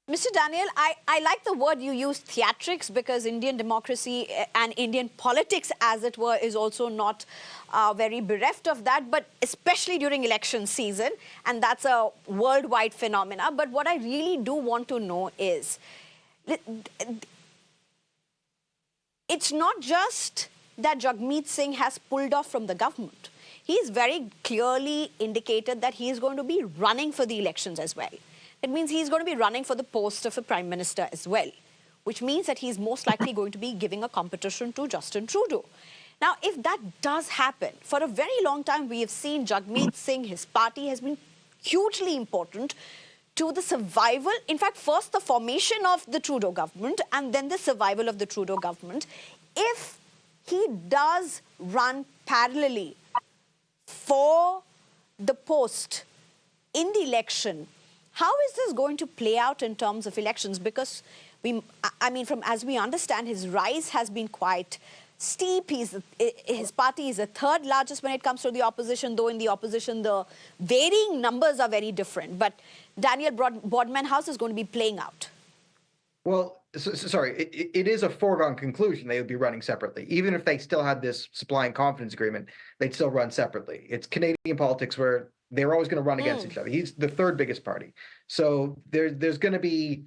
Mr. Daniel, I like the word you used, theatrics, because Indian democracy and Indian politics, as it were, is also not very bereft of that, but especially during election season, and that's a worldwide phenomena. But what I really do want to know is, it's not just that Jagmeet Singh has pulled off from the government. He's very clearly indicated that he is going to be running for the elections as well. It means he's going to be running for the post of a prime minister as well, which means that he's most likely going to be giving a competition to Justin Trudeau. Now, if that does happen, for a very long time, we have seen Jagmeet Singh, his party has been hugely important to the survival, in fact, first the formation of the Trudeau government and then the survival of the Trudeau government. If he does run parallelly for the post in the election, how is this going to play out in terms of elections? Because I mean, as we understand, his rise has been quite steep. His party is the third largest when it comes to the opposition, though in the opposition the varying numbers are very different. But Daniel Bordman, how's this going to be playing out? Well, sorry, it is a foregone conclusion they would be running separately. Even if they still had this supply and confidence agreement, they'd still run separately. It's Canadian politics where they're always going to run against each other. He's the third biggest party. So there's going to be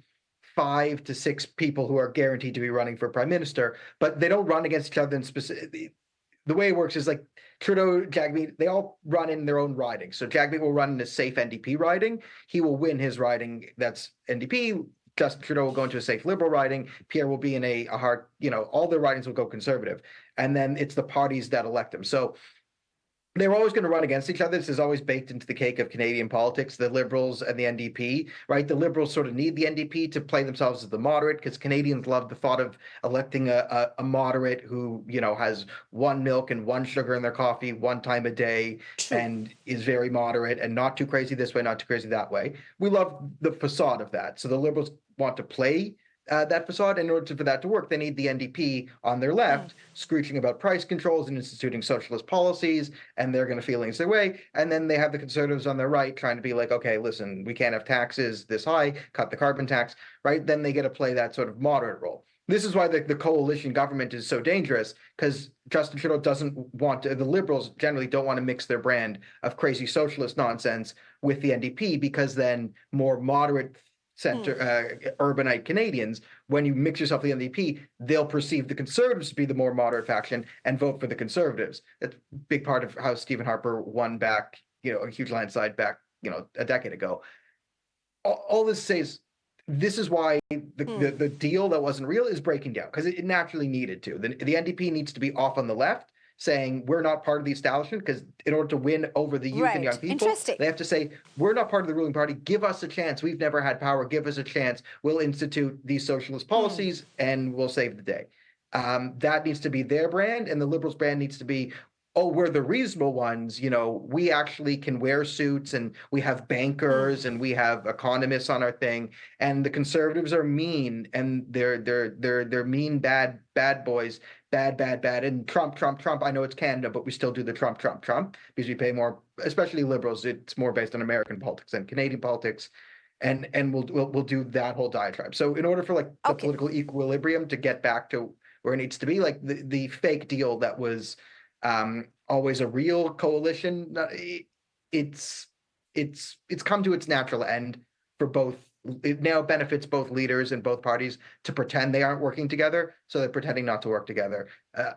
5 to 6 people who are guaranteed to be running for prime minister, but they don't run against each other in specific. The way it works is like Trudeau-Jagmeet, they all run in their own riding. So Jagmeet will run in a safe NDP riding. He will win his riding that's NDP. Justin Trudeau will go into a safe Liberal riding. Pierre will be in a hard, all their ridings will go Conservative. And then it's the parties that elect him. So they're always going to run against each other. This is always baked into the cake of Canadian politics, the Liberals and the NDP, right? The Liberals sort of need the NDP to play themselves as the moderate because Canadians love the thought of electing a moderate who, has 1 milk and 1 sugar in their coffee 1 time a day and is very moderate and not too crazy this way, not too crazy that way. We love the facade of that. So the Liberals want to play that facade. In order for that to work, they need the NDP on their left screeching about price controls and instituting socialist policies, and they're going to feel their way. And then they have the Conservatives on their right trying to be like, okay, listen, we can't have taxes this high, cut the carbon tax, right? Then they get to play that sort of moderate role. This is why the coalition government is so dangerous, because Justin Trudeau doesn't want to, the Liberals generally don't want to mix their brand of crazy socialist nonsense with the NDP, because then more moderate center urbanite Canadians, when you mix yourself with the NDP, they'll perceive the Conservatives to be the more moderate faction and vote for the Conservatives. That's a big part of how Stephen Harper won back, a huge landslide back, a decade ago. All this says, this is why the deal that wasn't real is breaking down, because it naturally needed to. The NDP needs to be off on the left, saying we're not part of the establishment, because in order to win over the youth and young people, they have to say, we're not part of the ruling party. Give us a chance. We've never had power. Give us a chance. We'll institute these socialist policies and we'll save the day. That needs to be their brand, and the Liberals' brand needs to be, oh, we're the reasonable ones. We actually can wear suits, and we have bankers and we have economists on our thing. And the Conservatives are mean, and they're mean, bad boys. Bad. And Trump. I know it's Canada, but we still do the Trump, because we pay more, especially Liberals. It's more based on American politics than Canadian politics. And we'll do that whole diatribe. So in order for the political equilibrium to get back to where it needs to be, like the fake deal that was always a real coalition, it's come to its natural end for both. It now benefits both leaders and both parties to pretend they aren't working together, so they're pretending not to work together.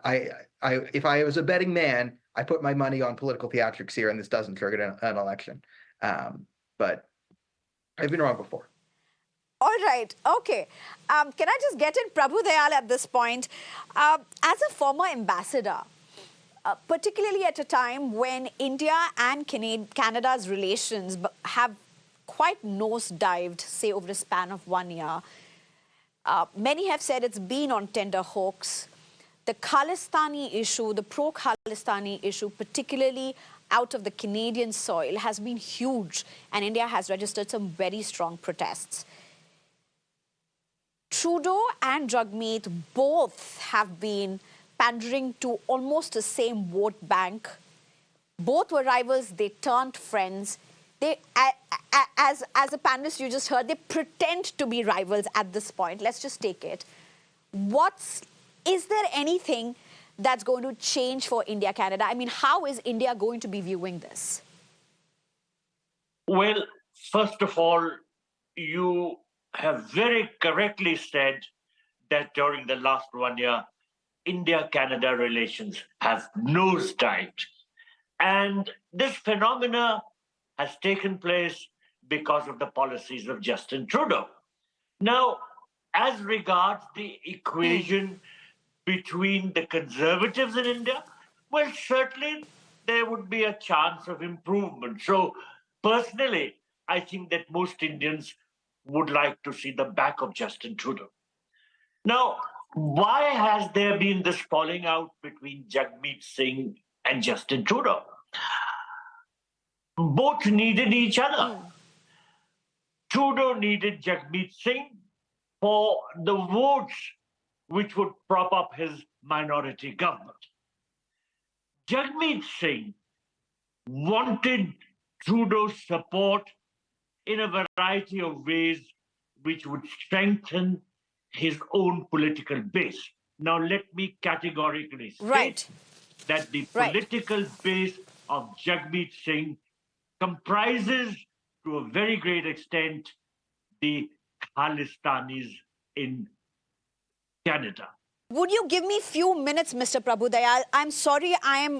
If I was a betting man, I put my money on political theatrics here, and this doesn't trigger an election. But I've been wrong before. All right. Okay. Can I just get in Prabhu Dayal at this point? As a former ambassador, particularly at a time when India and Canada's relations have quite nosedived, say, over a span of 1 year. Many have said it's been on tender hooks. The Khalistani issue, the pro-Khalistani issue, particularly out of the Canadian soil, has been huge, and India has registered some very strong protests. Trudeau and Jagmeet both have been pandering to almost the same vote bank. Both were rivals, they turned friends. they, as a panelist you just heard, they pretend to be rivals at this point. Let's just take it. Is there anything that's going to change for India Canada? I mean, how is India going to be viewing this? Well, first of all, you have very correctly said that during the last 1 year, India-Canada relations have nosedived. And this phenomena has taken place because of the policies of Justin Trudeau. Now, as regards the equation between the conservatives in India, well, certainly there would be a chance of improvement. So, personally, I think that most Indians would like to see the back of Justin Trudeau. Now, why has there been this falling out between Jagmeet Singh and Justin Trudeau? Both needed each other. Trudeau needed Jagmeet Singh for the votes which would prop up his minority government. Jagmeet Singh wanted Trudeau's support in a variety of ways which would strengthen his own political base. Now, let me categorically state that the political base of Jagmeet Singh comprises, to a very great extent, the Khalistanis in Canada. Would you give me a few minutes, Mr. Prabhudayal? I'm sorry I'm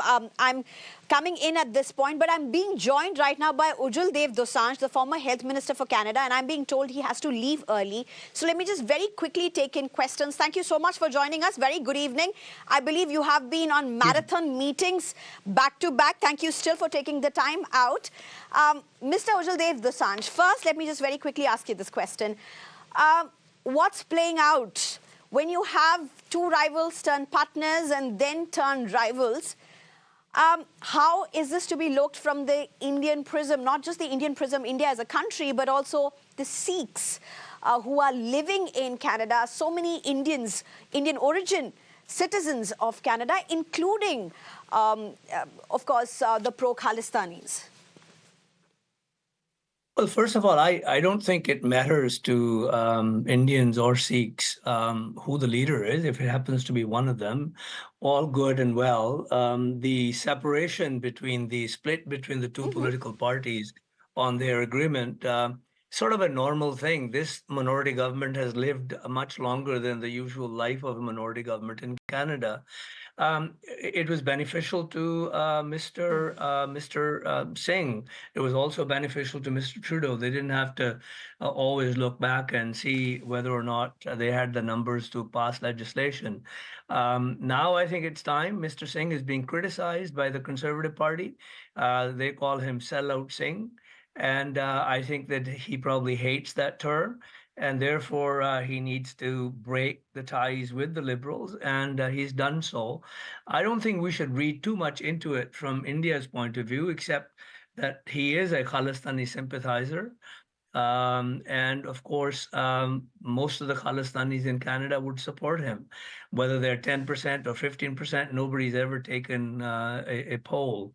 coming in at this point, but I'm being joined right now by Ujjwal Dev Dosanjh, the former Health Minister for Canada, and I'm being told he has to leave early. So let me just very quickly take in questions. Thank you so much for joining us. Very good evening. I believe you have been on marathon meetings back to back. Thank you still for taking the time out. Mr. Ujjwal Dev Dosanjh, first let me just very quickly ask you this question. What's playing out when you have two rivals turn partners and then turn rivals? How is this to be looked from the Indian prism, not just the Indian prism, India as a country, but also the Sikhs who are living in Canada? So many Indians, Indian origin citizens of Canada, including, of course, the pro-Khalistanis. Well, first of all, I don't think it matters to Indians or Sikhs who the leader is, if it happens to be one of them. All good and well. The separation between the split between the two political parties on their agreement, sort of a normal thing. This minority government has lived much longer than the usual life of a minority government in Canada. It was beneficial to Mr. Singh. It was also beneficial to Mr. Trudeau. They didn't have to always look back and see whether or not they had the numbers to pass legislation. Now I think it's time. Mr. Singh is being criticized by the Conservative Party. They call him sellout Singh. And I think that he probably hates that term. And therefore, he needs to break the ties with the Liberals, and he's done so. I don't think we should read too much into it from India's point of view, except that he is a Khalistani sympathizer. And of course, most of the Khalistanis in Canada would support him. Whether they're 10% or 15%, nobody's ever taken a poll.